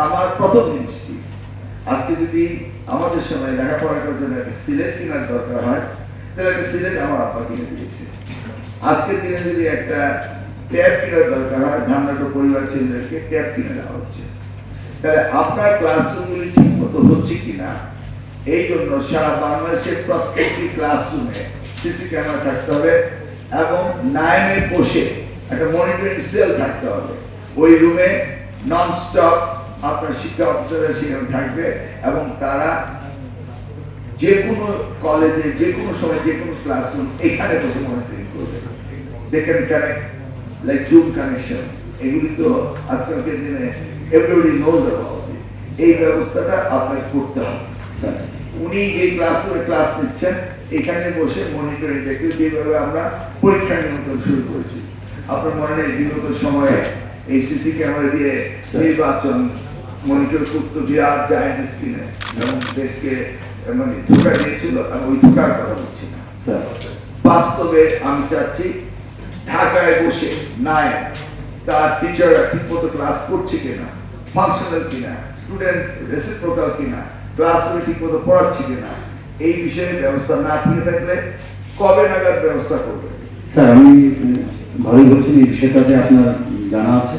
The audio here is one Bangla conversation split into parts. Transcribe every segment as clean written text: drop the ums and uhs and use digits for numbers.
আমার প্রথম জিনিসটি আজকে যদি আমাদের সময় লেখাপড়া করার জন্য একটা সিলেট কেনার দরকার হয় তাহলে একটা সিলেট আমার আব্বা কিনে দিয়েছে। আজকের দিনে যদি একটা ট্যাব কেনার দরকার হয় ধান্নাটো পরিবার ছেলেদেরকে ট্যাব কিনে দেওয়া হচ্ছে। তাহলে আপনার ক্লাসরুমগুলি ঠিক মতো হচ্ছে কিনা এই জন্য সারা বাংলাদেশের প্রত্যেকটি ক্লাসরুমে সিসি ক্যামেরা থাকতে হবে এবং 9-এ বসে একটা মনিটরিং সেল থাকতে হবে। ওই রুমে নন স্টপ আপনার শিক্ষা অফিসাররা সেখানে থাকবে এবং তারা যে কোনো কলেজে যে কোনো সময় যে কোনো ক্লাসরুম এখানে বসে মনিটরিং করবে। দেখেন কানেক্ট লাইক জুম কানেকশন, এগুলি তো আজকালকের দিনে এভরিবডি নোজ অ্যাবাউট ইট। এই ব্যবস্থাটা আপনাকে করতে হবে। উনি যে ক্লাসরুমে ক্লাস নিচ্ছেন এখানে বসে মনিটরিং দেখে যেভাবে আমরা পরীক্ষা নিয়ন্ত্রণ শুরু করেছি। আপনার মনে নেই বিগত সময়ে এই সিসি ক্যামেরা দিয়ে নির্বাচন মনিটর করতো বিরাট জায়ান্ট স্ক্রিনে এবং দেশকে মানে ধোকা দিয়েছিল। আমি ওই ধোকার কথা বলছি না, বাস্তবে আমি চাচ্ছি ঢাকায় বসে নাই তার টিচাররা ঠিক মতো ক্লাস করছে কিনা, ফাংশনাল কিনা, স্টুডেন্ট রেসিপ্রোকাল কিনা, ক্লাসরুমে ঠিক মতো পড়াচ্ছে কিনা, এই বিষয়ে ব্যবস্থা না থেকে থাকলে কবে নাগাদ ব্যবস্থা করবে? স্যার আমি ভালোই বলছেন, এই বিষয়টাতে আপনার জানা আছে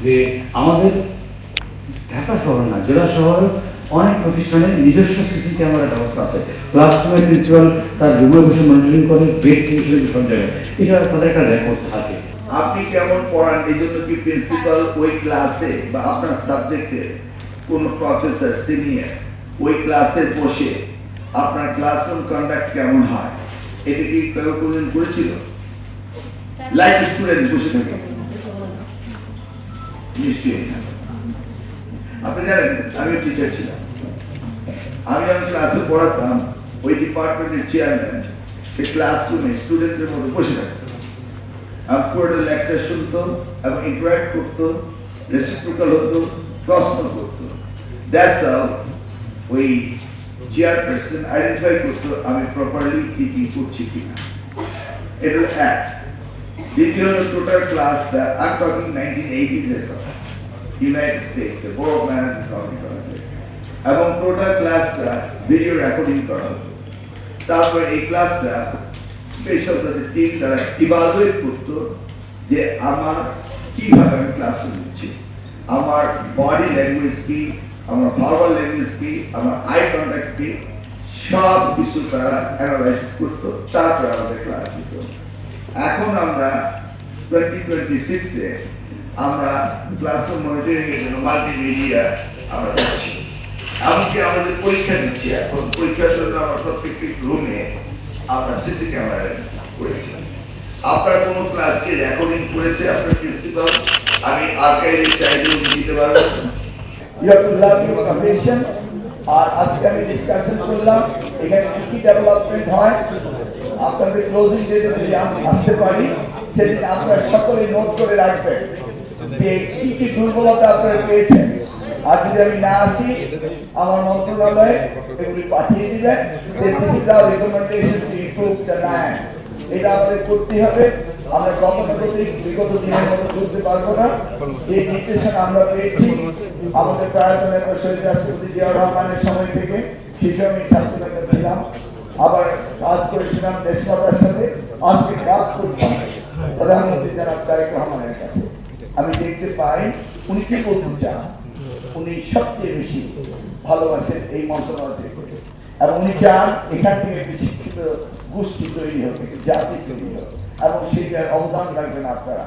যে আমাদের ঢাকা শহর না জেলা শহরে অনেক প্রতিষ্ঠানে নিজস্ব সিসি ক্যামেরার ব্যবস্থা আছে। ক্লাসরুমের প্রিন্সিপাল তার রুমে বসে মনিটরিং করে, বেড থেকে শুরু সব জায়গায় এটা তাদের একটা রেকর্ড থাকে। আপনি কেমন পড়ান এই জন্য কি প্রিন্সিপাল ওই ক্লাসে বা আপনার সাবজেক্টে কোন প্রফেসর সিনিয়র ওই ক্লাসে বসে আপনার ক্লাসরুম কন্ডাক্ট কেমন হয় এটা কি কেউ কোনদিন করেছিল? লাইক স্টুডেন্ট বসে থাকে নিশ্চয়ই না। আপনি জানেন আমি টিচার ছিলাম, আমি যখন ক্লাসে পড়াতাম ওই ডিপার্টমেন্টের চেয়ারম্যান সেই ক্লাসরুমে স্টুডেন্টের মতো বসে থাকতো। আমি পুরোটা লেকচার শুনতো এবং ইন্টারাক্ট করতো, রেসিপ্রোকাল হতো, প্রশ্ন করতো। দ্যাটস হাউ ওই চেয়ারপারসন আইডেন্টিফাই করতো আমি প্রপারলি টিচিং করছি কিনা। এটা হলো এক। দ্বিতীয় হলো টোটাল ক্লাসটা, আই এম টকিং 1980s এর কথা, ইউনাইটেড স্টেটস এ বড় ম্যানেজমেন্ট করা হয়েছে এবং টোটাল ক্লাসটা ভিডিও রেকর্ডিং করা হতো। তারপর এই ক্লাসটা স্পেশাল তাদের টিম তারা ইভালুয়েট করতো যে আমার কিভাবে আমি ক্লাস নিচ্ছি, আমার বডি ল্যাঙ্গুয়েজ কি, আমার ভার্বাল ল্যাঙ্গুয়েজ কি, আমার আই কন্ট্যাক্ট কি, সব কিছু তারা অ্যানালাইসিস করতো, তারপরে আমাদের ক্লাস দিত। এখন আমরা 2026-এ আমরা ক্লাসরুম মনিটরিং এর জন্য মাল্টিমিডিয়া আমরা যাচ্ছি, এমনকি আমাদের পরীক্ষা নিচ্ছি। এখন পরীক্ষার জন্য আমরা প্রত্যেকটি রুমে আমরা সিসি ক্যামেরা করেছি। আপনার কোনো ক্লাসকে রেকর্ডিং করেছে আপনার প্রিন্সিপাল? আমি আর্কাইভে চাইলেও দিতে পারবো। You have to love your profession. আর আজকে আমি ডিসকাশন করলাম এখানে কি কি ডেভেলপমেন্ট হয়। আপনাদের ক্লোজিং ডেতে যদি আমি আসতে পারি সেদিন আপনারা সকলে নোট করে রাখবেন যে কি কি দুর্বলতা আপনারা পেয়েছেন। আর যদি আমি না আসি আমার মন্ত্রণালয়ে এগুলি পাঠিয়ে দিবেন যে this is our recommendation to improve the land. এটা আমাদের করতে হবে। আমরা গতানুগতিক বিগত দিনের মতো চলতে পারবো না। যে নির্দেশনা আমরা পেয়েছি আমাদের প্রয়াত নেতা শহীদ রাষ্ট্রপতি জিয়াউর রহমানের সময় থেকে, সেই সময় ছাত্র নেতা ছিলাম, আবার কাজ করেছিলাম দেশমাতার সাথে, আজকে কাজ করতাম প্রধানমন্ত্রী জনাব তারেক রহমানের কাছে। আমি দেখতে পাই উনি কি বলতে চান। উনি সবচেয়ে বেশি ভালোবাসেন এই মন্ত্রণালয় করে এবং উনি চান এখান থেকে একটি শিক্ষিত গোষ্ঠী তৈরি হবে, জাতি তৈরি হবে এবং সেটার অবদান রাখবেন আপনারা।